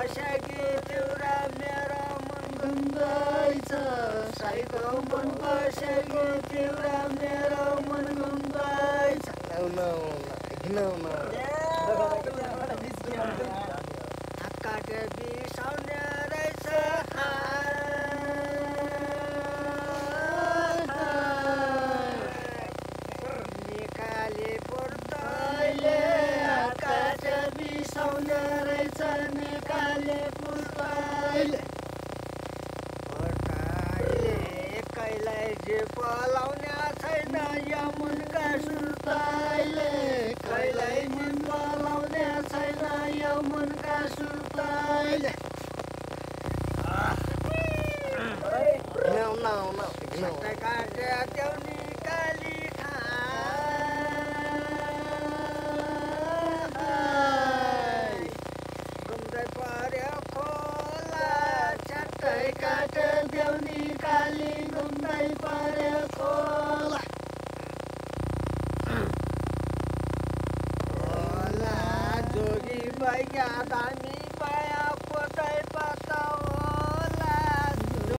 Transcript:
बसेकी तिउरा मेरो मन घुम्दैछ साइको मन बसेकी तिउरा मेरो मन घुम्दैछ काटे बिसाउने रहेछ निकाले पुर्तैले काटे बिसाउने रहेछ निकाले पुर्तैले कहिल्यै जे पलाउने छैन यमुनका सुर्तैले कहिल्यै मन पलाउने छैन यमुनका सुर्तैले काटे त्यो निकाली खाइ घुम्दै पर्यो खोला चट्टै काटे त्यो निकाली घुम्दै पर्यो खोला जोगी बैया